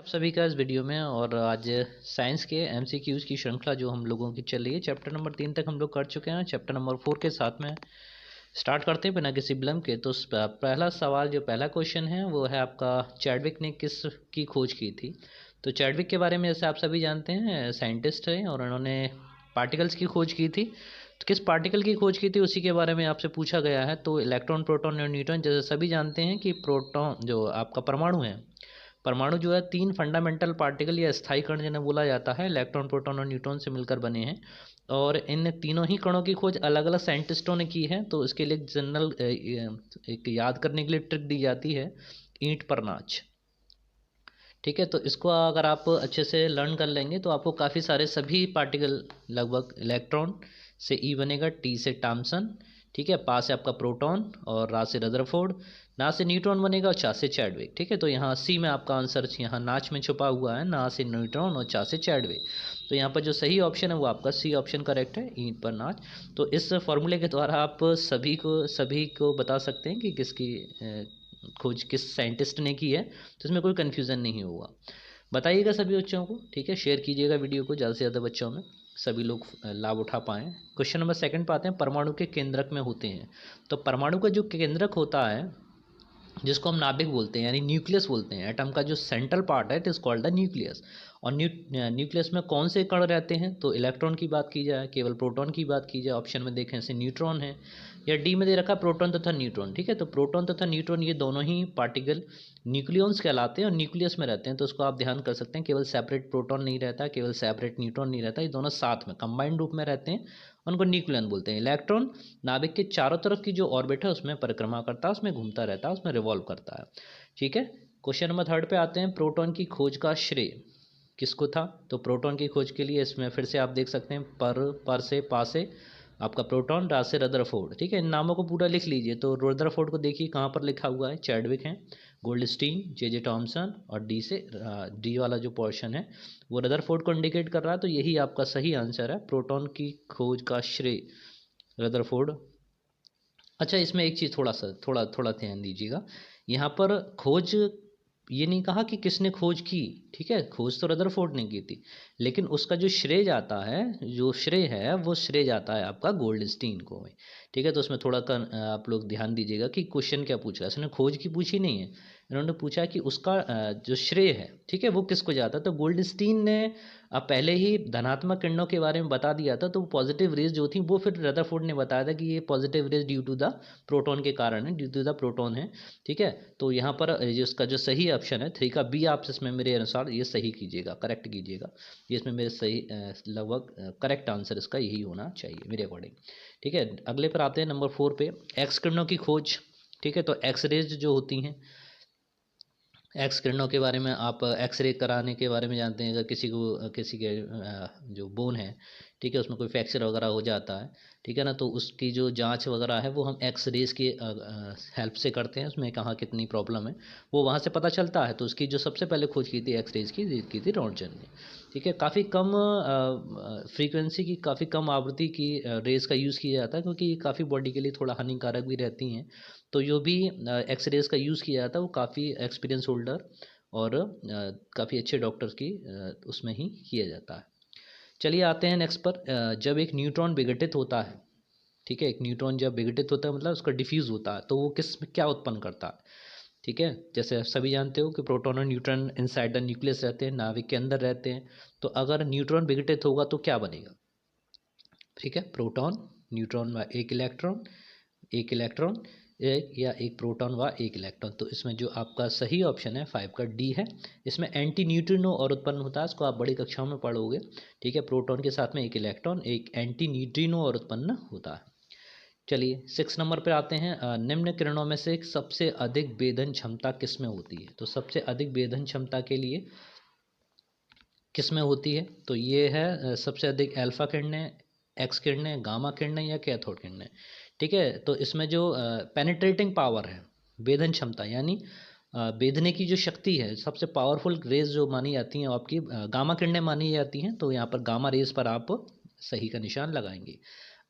सभी का इस वीडियो में। और आज साइंस के एमसीक्यूज़ की श्रृंखला जो हम लोगों की चल रही है, चैप्टर नंबर 3 तक हम लोग कर चुके हैं। चैप्टर नंबर 4 के साथ में स्टार्ट करते हैं बिना किसी विलंब के। तो पहला सवाल, जो पहला क्वेश्चन है वो है आपका, चैडविक ने किस की खोज की थी। तो चैडविक के बारे में जैसे आप सभी जानते हैं, साइंटिस्ट हैं और उन्होंने पार्टिकल्स की खोज की थी। तो किस पार्टिकल की खोज की थी उसी के बारे में आपसे पूछा गया है। तो इलेक्ट्रॉन, प्रोटॉन और न्यूट्रॉन, जैसे सभी जानते हैं कि प्रोटॉन जो आपका परमाणु है, परमाणु जो है 3 फंडामेंटल पार्टिकल या स्थायी कण जिन्हें बोला जाता है, इलेक्ट्रॉन, प्रोटॉन और न्यूट्रॉन से मिलकर बने हैं। और इन तीनों ही कणों की खोज अलग अलग साइंटिस्टों ने की है। तो इसके लिए जनरल एक याद करने के लिए ट्रिक दी जाती है, ईंट पर नाच। ठीक है, तो इसको अगर आप अच्छे से लर्न कर लेंगे तो आपको काफ़ी सारे सभी पार्टिकल, लगभग इलेक्ट्रॉन से ई बनेगा, टी से टॉमसन, ठीक है, पा से आपका प्रोटॉन और रा से रदरफोर्ड, ना से न्यूट्रॉन बनेगा और चा से चैडविक। ठीक है, तो यहाँ सी में आपका आंसर यहाँ नाच में छुपा हुआ है, ना से न्यूट्रॉन और चा से चैडविक। तो यहाँ पर जो सही ऑप्शन है वो आपका सी ऑप्शन करेक्ट है, ईंट पर नाच। तो इस फॉर्मूले के द्वारा आप सभी को बता सकते हैं कि किसकी खोज किस साइंटिस्ट ने की है। तो इसमें कोई कन्फ्यूज़न नहीं होगा। बताइएगा सभी बच्चों को, ठीक है, शेयर कीजिएगा वीडियो को ज़्यादा से ज़्यादा बच्चों में, सभी लोग लाभ उठा पाएँ। क्वेश्चन नंबर 2 पे आते हैं, परमाणु के केंद्रक में होते हैं। तो परमाणु का जो केंद्रक होता है, जिसको हम नाभिक बोलते हैं यानी न्यूक्लियस बोलते हैं, एटम का जो सेंट्रल पार्ट है, it is called the nucleus. और न्यूक्लियस में कौन से कण रहते हैं, तो इलेक्ट्रॉन की बात की जाए, केवल प्रोटॉन की बात की जाए, ऑप्शन में देखें से न्यूट्रॉन है, या डी में दे रखा प्रोटॉन तथा न्यूट्रॉन। ठीक है, तो प्रोटॉन तथा न्यूट्रॉन ये दोनों ही पार्टिकल न्यूक्लियॉन्स कहलाते हैं और न्यूक्लियस में रहते हैं। तो उसको आप ध्यान कर सकते हैं, केवल सेपरेट प्रोटॉन नहीं रहता, केवल सेपरेट न्यूट्रॉन नहीं रहता, ये दोनों साथ में कंबाइंड रूप में रहते हैं, उनको न्यूक्लियन बोलते हैं। इलेक्ट्रॉन नाभिक के चारों तरफ की जो ऑर्बिट है उसमें परिक्रमा करता है, उसमें घूमता रहता है, उसमें रिवॉल्व करता है। ठीक है, क्वेश्चन नंबर 3 पे आते हैं, प्रोटॉन की खोज का श्रेय किसको था। तो प्रोटॉन की खोज के लिए इसमें फिर से आप देख सकते हैं, पर से पा से आपका प्रोटॉन, रा से रदरफोर्ड। ठीक है, इन नामों को पूरा लिख लीजिए। तो रदरफोर्ड को देखिए कहाँ पर लिखा हुआ है, चैडविक है, गोल्डस्टीन, जे टॉमसन, और डी से डी वाला जो पोर्शन है वो रदरफोर्ड को इंडिकेट कर रहा है। तो यही आपका सही आंसर है, प्रोटॉन की खोज का श्रेय रदरफोर्ड। अच्छा, इसमें एक चीज़ थोड़ा ध्यान दीजिएगा, यहाँ पर खोज ये नहीं कहा कि किसने खोज की। ठीक है, खोज तो रदरफोर्ड ने की थी, लेकिन उसका जो श्रेय जाता है, जो श्रेय है वो श्रेय जाता है आपका गोल्डस्टीन को। ठीक है, तो उसमें आप लोग ध्यान दीजिएगा कि क्वेश्चन क्या पूछ रहा है। इसने खोज की पूछी नहीं है, इन्होंने पूछा कि उसका जो श्रेय है, ठीक है, वो किसको जाता है। तो गोल्डस्टीन ने पहले ही धनात्मक किरणों के बारे में बता दिया था, तो पॉजिटिव रेज जो थी वो फिर रदरफोर्ड ने बताया था कि ये positive rays due to the proton के कारण है, ड्यू टू द प्रोटॉन है। ठीक है, तो यहाँ पर इसका जो सही ऑप्शन है 3 का बी, आप इसमें मेरे अनुसार ये सही कीजिएगा, करेक्ट कीजिएगा। ये इसमें मेरे सही लगभग करेक्ट आंसर इसका यही होना चाहिए मेरे अकॉर्डिंग। ठीक है, अगले पर आते हैं नंबर 4 पे, एक्स किरणों की खोज। ठीक है, तो एक्स रेज जो होती हैं, एक्स किरणों के बारे में आप एक्सरे कराने के बारे में जानते हैं। अगर किसी के जो बोन है, ठीक है, उसमें कोई फ्रैक्चर वगैरह हो जाता है, ठीक है ना, तो उसकी जो जांच वगैरह है वो हम एक्स रेज की हेल्प से करते हैं। उसमें कहाँ कितनी प्रॉब्लम है वो वहाँ से पता चलता है। तो उसकी जो सबसे पहले खोज की थी एक्स रेज की थी रॉन्टजन ने। ठीक है, काफ़ी कम फ्रीक्वेंसी की, काफ़ी कम आवृत्ति की रेज का यूज़ किया जाता है, क्योंकि ये काफ़ी बॉडी के लिए थोड़ा हानिकारक भी रहती हैं। तो जो भी एक्स रेज का यूज़ किया जाता है वो काफ़ी एक्सपीरियंस होल्डर और काफ़ी अच्छे डॉक्टर्स की उसमें ही किया जाता है। चलिए आते हैं नेक्स्ट पर, जब एक न्यूट्रॉन विघटित होता है, ठीक है, एक न्यूट्रॉन जब विघटित होता है मतलब उसका डिफ्यूज़ होता है, तो वो किस में क्या उत्पन्न करता है। ठीक है, जैसे सभी जानते हो कि प्रोटॉन और न्यूट्रॉन इनसाइड द न्यूक्लियस रहते हैं, नाभिक के अंदर रहते हैं। तो अगर न्यूट्रॉन विघटित होगा तो क्या बनेगा। ठीक है, प्रोटॉन, न्यूट्रॉन व एक इलेक्ट्रॉन, एक इलेक्ट्रॉन, एक या एक प्रोटॉन व एक इलेक्ट्रॉन। तो इसमें जो आपका सही ऑप्शन है 5 का डी है। इसमें एंटी न्यूट्रिनो और उत्पन्न होता है, इसको आप बड़ी कक्षाओं में पढ़ोगे। ठीक है, प्रोटॉन के साथ में एक इलेक्ट्रॉन, एक एंटी न्यूट्रिनो और उत्पन्न होता है। चलिए 6 नंबर पर आते हैं, निम्न किरणों में से सबसे अधिक भेदन क्षमता किस में होती है। तो सबसे अधिक भेदन क्षमता के लिए किस में होती है, तो ये है सबसे अधिक अल्फा किरणें, एक्स किरणें, गामा किरणें या कैथोड किरणें। ठीक है, तो इसमें जो पेनिट्रेटिंग पावर है, भेदन क्षमता यानी भेदने की जो शक्ति है, सबसे पावरफुल रेज जो मानी जाती हैं आपकी गामा किरणें मानी जाती हैं। तो यहाँ पर गामा रेज पर आप सही का निशान लगाएंगे।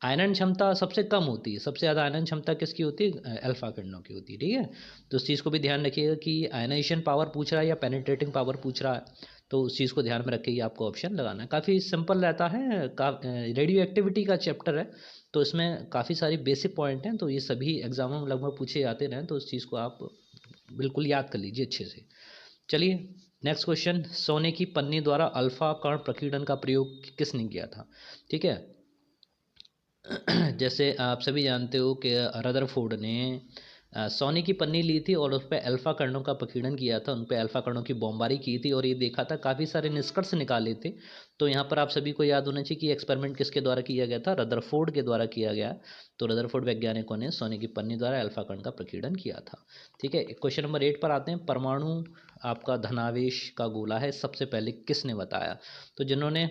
आयनन क्षमता सबसे कम होती है, सबसे ज़्यादा आयनन क्षमता किसकी होती है? अल्फा किरणों की होती है, ठीक है। तो उस चीज़ को भी ध्यान रखिएगा कि आयनाइजेशन पावर पूछ रहा है या पेनिट्रेटिंग पावर पूछ रहा है, तो उस चीज़ को ध्यान में रख के ही आपको ऑप्शन लगाना है। काफ़ी सिंपल रहता है, रेडियो एक्टिविटी का चैप्टर है, तो इसमें काफ़ी सारी बेसिक पॉइंट हैं, तो ये सभी एग्जामों में लगभग पूछे जाते रहे, तो उस चीज़ को आप बिल्कुल याद कर लीजिए अच्छे से। चलिए नेक्स्ट क्वेश्चन, सोने की पन्नी द्वारा अल्फा कण प्रकीर्णन का प्रयोग किसने किया था? ठीक है। जैसे आप सभी जानते हो कि रदरफोर्ड ने सोने की पन्नी ली थी और उस पे अल्फा कणों का प्रकीर्णन किया था, उन पे अल्फा कणों की बमबारी की थी और ये देखा था, काफ़ी सारे निष्कर्ष निकाले थे। तो यहाँ पर आप सभी को याद होना चाहिए कि एक्सपेरिमेंट किसके द्वारा किया गया था? रदरफोर्ड के द्वारा किया गया। तो रदरफोर्ड वैज्ञानिकों ने सोने की पन्नी द्वारा अल्फा कण का प्रकीर्णन किया था। ठीक है, क्वेश्चन नंबर 8 पर आते हैं। परमाणु आपका धनावेश का गोला है, सबसे पहले किसने बताया? तो जिन्होंने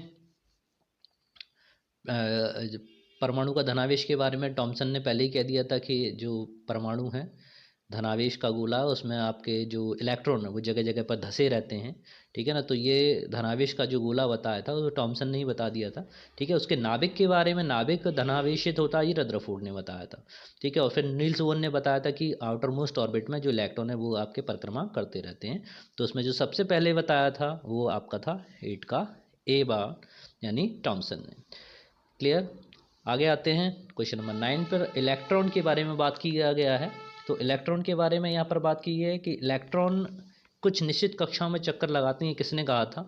परमाणु का धनावेश के बारे में टॉमसन ने पहले ही कह दिया था कि जो परमाणु है धनावेश का गोला, उसमें आपके जो इलेक्ट्रॉन है वो जगह जगह पर धसे रहते हैं, ठीक है ना। तो ये धनावेश का जो गोला बताया था वो टॉमसन ने ही बता दिया था, ठीक है। उसके नाभिक के बारे में, नाभिक धनावेशित होता है, ये रदरफोर्ड ने बताया था, ठीक है। और फिर नील्स बोर ने बताया था कि आउटर मोस्ट ऑर्बिट में जो इलेक्ट्रॉन है वो आपके परिक्रमा करते रहते हैं। तो उसमें जो सबसे पहले बताया था वो आपका था 8 का ए बार, यानी टॉमसन ने। क्लियर। आगे आते हैं क्वेश्चन नंबर 9 पर। इलेक्ट्रॉन के बारे में बात किया गया है। तो इलेक्ट्रॉन के बारे में यहाँ पर बात की है कि इलेक्ट्रॉन कुछ निश्चित कक्षाओं में चक्कर लगाते हैं, किसने कहा था?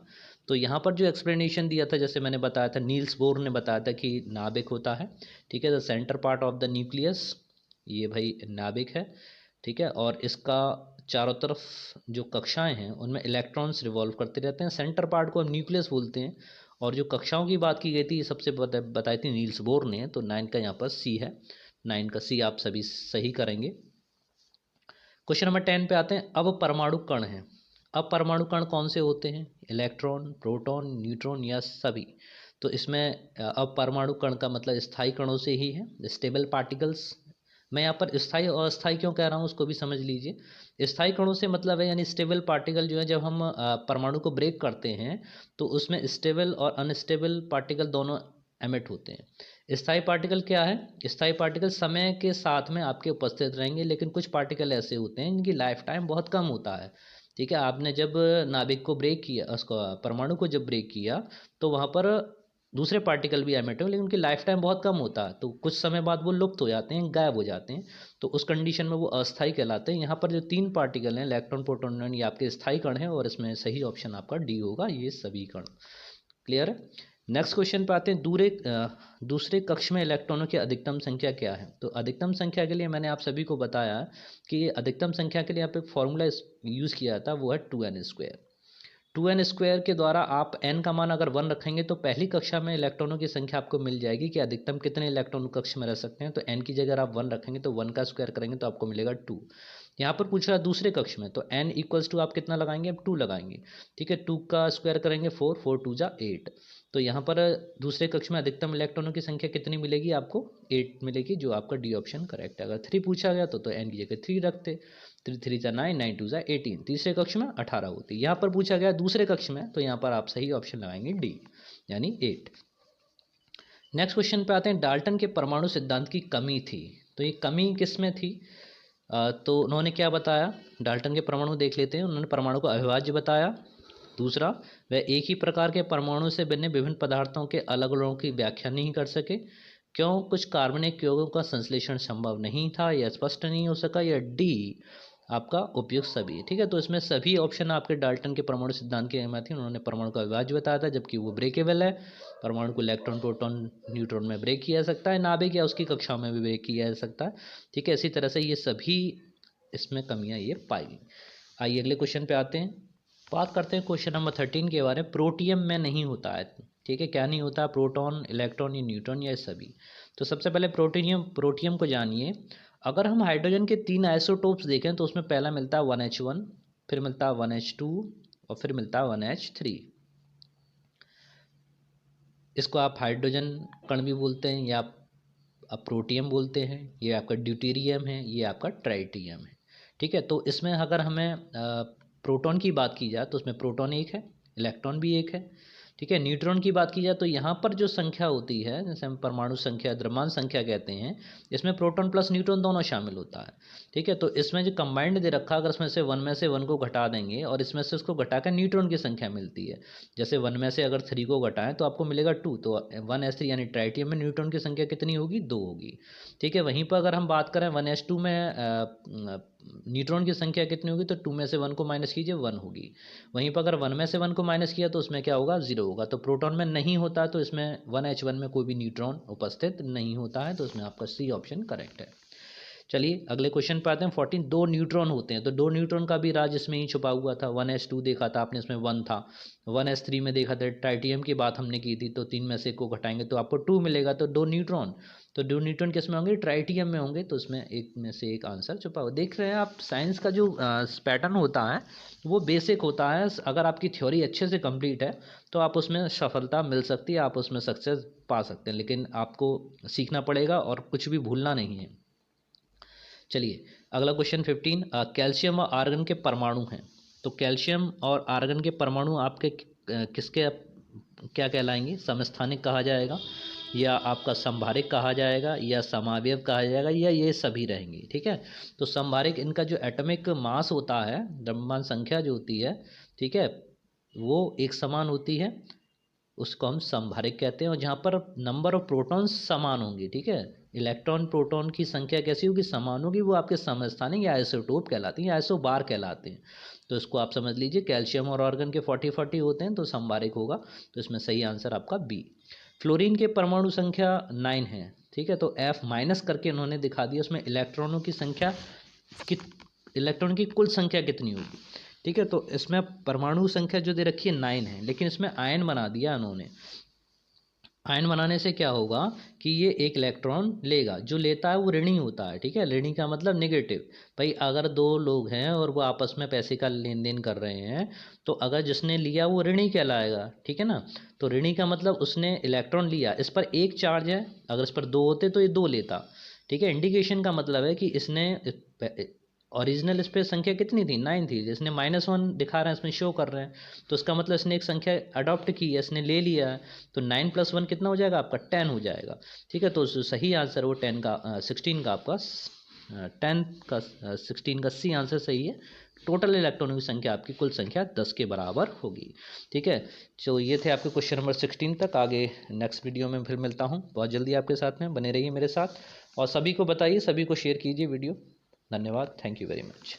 तो यहाँ पर जो एक्सप्लेनेशन दिया था, जैसे मैंने बताया था, नील्स बोर ने बताया था कि नाभिक होता है, ठीक है, the centre part of the nucleus, ये भाई नाभिक है, ठीक है। और इसका चारों तरफ जो कक्षाएं हैं उनमें इलेक्ट्रॉन्स रिवॉल्व करते रहते हैं, सेंटर पार्ट को हम न्यूक्लियस बोलते हैं। और जो कक्षाओं की बात की गई थी, ये सबसे बताई थी नील्स बोर ने। तो 9 का यहाँ पर सी है, 9 का सी आप सभी सही करेंगे। क्वेश्चन नंबर 10 पे आते हैं। अब परमाणु कण हैं, अब परमाणु कण कौन से होते हैं? इलेक्ट्रॉन, प्रोटॉन, न्यूट्रॉन या सभी? तो इसमें अब परमाणु कण का मतलब स्थायी कणों से ही है, स्टेबल पार्टिकल्स। मैं यहाँ पर स्थायी और अस्थायी क्यों कह रहा हूँ उसको भी समझ लीजिए। स्थायी कणों से मतलब है, यानी स्टेबल पार्टिकल जो है, जब हम परमाणु को ब्रेक करते हैं तो उसमें स्टेबल और अनस्टेबल पार्टिकल दोनों एमिट होते हैं। स्थायी पार्टिकल क्या है? स्थायी पार्टिकल समय के साथ में आपके उपस्थित रहेंगे, लेकिन कुछ पार्टिकल ऐसे होते हैं जिनकी लाइफ टाइम बहुत कम होता है, ठीक है। आपने जब नाभिक को ब्रेक किया, उसको परमाणु को जब ब्रेक किया, तो वहाँ पर दूसरे पार्टिकल भी एमिट हो, लेकिन उनकी लाइफ टाइम बहुत कम होता है, तो कुछ समय बाद वो लुप्त हो जाते हैं, गायब हो जाते हैं। तो उस कंडीशन में वो अस्थायी कहलाते हैं। यहाँ पर जो 3 पार्टिकल हैं, इलेक्ट्रॉन, प्रोटॉन, न्यूट्रॉन, ये आपके स्थायी कण हैं, और इसमें सही ऑप्शन आपका डी होगा, ये सभी कण। क्लियर है। नेक्स्ट क्वेश्चन पे आते हैं। दूसरे कक्ष में इलेक्ट्रॉनों की अधिकतम संख्या क्या है? तो अधिकतम संख्या के लिए मैंने आप सभी को बताया कि अधिकतम संख्या के लिए आप एक फॉर्मूला यूज़ किया था, वो है 2n²। 2n² के द्वारा आप n का मान अगर 1 रखेंगे तो पहली कक्षा में इलेक्ट्रॉनों की संख्या आपको मिल जाएगी कि अधिकतम कितने इलेक्ट्रॉन कक्ष में रह सकते हैं। तो n की जगह आप 1 रखेंगे तो 1 का स्क्वायर करेंगे तो आपको मिलेगा 2। यहाँ पर पूछ रहा है दूसरे कक्ष में, तो n इक्वल्स टू आप कितना लगाएंगे? अब 2 लगाएंगे, ठीक है। 2 का स्क्वायर करेंगे 4, 4 2 जा 8। तो यहाँ पर दूसरे कक्ष में अधिकतम इलेक्ट्रॉनों की संख्या कितनी मिलेगी आपको? 8 मिलेगी, जो आपका डी ऑप्शन करेक्ट है। अगर 3 पूछा गया तो n की जगह 3 रखते, 3 3 जा 9, 9 2 जा 18। तीसरे कक्ष में 18 होती। यहाँ पर पूछा गया दूसरे कक्ष में, तो यहाँ पर आप सही ऑप्शन लगाएंगे डी, यानी 8। नेक्स्ट क्वेश्चन पे आते हैं। डाल्टन के परमाणु सिद्धांत की कमी थी, तो ये कमी किस में थी? तो उन्होंने क्या बताया? डाल्टन के परमाणु देख लेते हैं। उन्होंने परमाणु को अविभाज्य बताया। दूसरा, वह एक ही प्रकार के परमाणु से बने विभिन्न पदार्थों के अलग अणुओं की व्याख्या नहीं कर सके। क्यों? कुछ कार्बनिक यौगों का संश्लेषण संभव नहीं था, या स्पष्ट नहीं हो सका, या डी आपका उपयुक्त सभी। ठीक है, तो इसमें सभी ऑप्शन आपके डाल्टन के परमाणु सिद्धांत के में थे। उन्होंने परमाणु का अविभाज्य बताया था, जबकि वो ब्रेकेबल है। परमाणु को इलेक्ट्रॉन, प्रोटॉन, न्यूट्रॉन में ब्रेक किया जा सकता है, नाभिक या उसकी कक्षाओं में भी ब्रेक किया जा सकता है। ठीक है, इसी तरह से ये सभी इसमें कमियां ये पाई गई। आइए अगले क्वेश्चन पे आते हैं। बात करते हैं क्वेश्चन नंबर 13 के बारे में। प्रोटियम में नहीं होता है, ठीक है, क्या नहीं होता? प्रोटॉन, इलेक्ट्रॉन या न्यूट्रॉन या सभी। तो सबसे पहले प्रोटियम को जानिए। अगर हम हाइड्रोजन के 3 आइसोटोप्स देखें तो उसमें पहला मिलता है 1H1, फिर मिलता है 1H2 और फिर मिलता है 1H3। इसको आप हाइड्रोजन कण भी बोलते हैं, या आप प्रोटियम बोलते हैं। ये आपका ड्यूटेरियम है, ये आपका ट्राइटियम है। ठीक है, तो इसमें अगर हमें प्रोटॉन की बात की जाए तो उसमें प्रोटॉन 1 है, इलेक्ट्रॉन भी एक है। ठीक है, न्यूट्रॉन की बात की जाए तो यहाँ पर जो संख्या होती है, जैसे हम परमाणु संख्या, द्रव्यमान संख्या कहते हैं, इसमें प्रोटॉन प्लस न्यूट्रॉन दोनों शामिल होता है। ठीक है, तो इसमें जो कंबाइंड दे रखा, अगर इसमें से वन को घटा देंगे और इसमें से उसको घटाकर न्यूट्रॉन की संख्या मिलती है। जैसे 1 में से अगर 3 को घटाएं तो आपको मिलेगा 2, तो 1s3 यानी ट्राइटियम में न्यूट्रॉन की संख्या कितनी होगी, 2 होगी। ठीक है, वहीं पर अगर हम बात करें 1s2 में न्यूट्रॉन की संख्या कितनी होगी, तो 2 में से 1 को माइनस कीजिए, 1 होगी। वहीं पर अगर 1 में से 1 को माइनस किया तो उसमें क्या होगा, 0 होगा। तो प्रोटॉन में नहीं होता, तो इसमें 1h1 में कोई भी न्यूट्रॉन उपस्थित नहीं होता है, तो इसमें आपका सी ऑप्शन करेक्ट है। चलिए अगले क्वेश्चन पे आते हैं। 14 दो न्यूट्रॉन होते हैं, तो 2 न्यूट्रॉन का भी राज इसमें ही छुपा हुआ था। 1s2 देखा था आपने, इसमें 1 था। 1s3 में देखा था, ट्राइटियम की बात हमने की थी, तो 3 में से को घटाएंगे तो आपको 2 मिलेगा। तो 2 न्यूट्रॉन, तो 2 न्यूट्रॉन किस में होंगे, ट्राइटियम में होंगे, तो इसमें एक में से एक आंसर छुपा हुआ। देख रहे हैं आप, साइंस का जो पैटर्न होता है वो बेसिक होता है। अगर आपकी थ्योरी अच्छे से कंप्लीट है तो आप उसमें सफलता मिल सकती है, आप उसमें सक्सेस पा सकते हैं, लेकिन आपको सीखना पड़ेगा और कुछ भी भूलना नहीं है। चलिए अगला क्वेश्चन 15, कैल्शियम और आर्गन के परमाणु हैं। तो कैल्शियम और आर्गन के परमाणु आपके किसके क्या कहलाएंगे, समस्थानिक कहा जाएगा, या आपका संभारिक कहा जाएगा, या समावयव कहा जाएगा, या ये सभी रहेंगे। ठीक है, तो संभारिक, इनका जो एटॉमिक मास होता है, द्रव्यमान संख्या जो होती है, ठीक है, वो एक समान होती है, उसको हम संभारिक कहते हैं। और जहाँ पर नंबर ऑफ प्रोटॉन्स समान होंगे, ठीक है, इलेक्ट्रॉन प्रोटॉन की संख्या कैसी होगी, समान होगी, वो आपके समस्थानिक या आइसोटोप कहलाती हैं, या आइसोबार कहलाते हैं। तो इसको आप समझ लीजिए, कैल्शियम और आर्गन के 40-40 होते हैं, तो संभारिक होगा। तो इसमें सही आंसर आपका बी। फ्लोरीन के परमाणु संख्या 9 है। ठीक है, तो F माइनस करके इन्होंने दिखा दिया, उसमें इलेक्ट्रॉनों की संख्या कि इलेक्ट्रॉन की कुल संख्या कितनी होगी। ठीक है, तो इसमें परमाणु संख्या जो दे रखी है 9 है, लेकिन इसमें आयन बना दिया इन्होंने। आयन बनाने से क्या होगा कि ये एक इलेक्ट्रॉन लेगा, जो लेता है वो ऋणी होता है। ठीक है, ऋणी का मतलब नेगेटिव। भाई अगर 2 लोग हैं और वो आपस में पैसे का लेन देन कर रहे हैं, तो अगर जिसने लिया वो ऋणी कहलाएगा। ठीक है ना, तो ऋणी का मतलब उसने इलेक्ट्रॉन लिया, इस पर एक चार्ज है, अगर इस पर 2 होते तो ये 2 लेता। ठीक है, इंडिकेशन का मतलब है कि इसने ओरिजिनल इस पर संख्या कितनी थी, 9 थी, जिसने -1 दिखा रहे हैं इसमें शो कर रहे हैं, तो इसका मतलब इसने एक संख्या अडॉप्ट की है, इसने ले लिया है। तो 9 + 1 कितना हो जाएगा आपका, 10 हो जाएगा। ठीक है, तो सही आंसर वो 10 का 16 का आपका 10 का 16 का सी आंसर सही है। टोटल इलेक्ट्रॉनों की संख्या आपकी कुल संख्या 10 के बराबर होगी। ठीक है, तो ये थे आपके क्वेश्चन नंबर 16 तक। आगे नेक्स्ट वीडियो में फिर मिलता हूँ बहुत जल्दी आपके साथ में, बने रहिए मेरे साथ, और सभी को बताइए, सभी को शेयर कीजिए वीडियो। धन्यवाद, थैंक यू वेरी मच।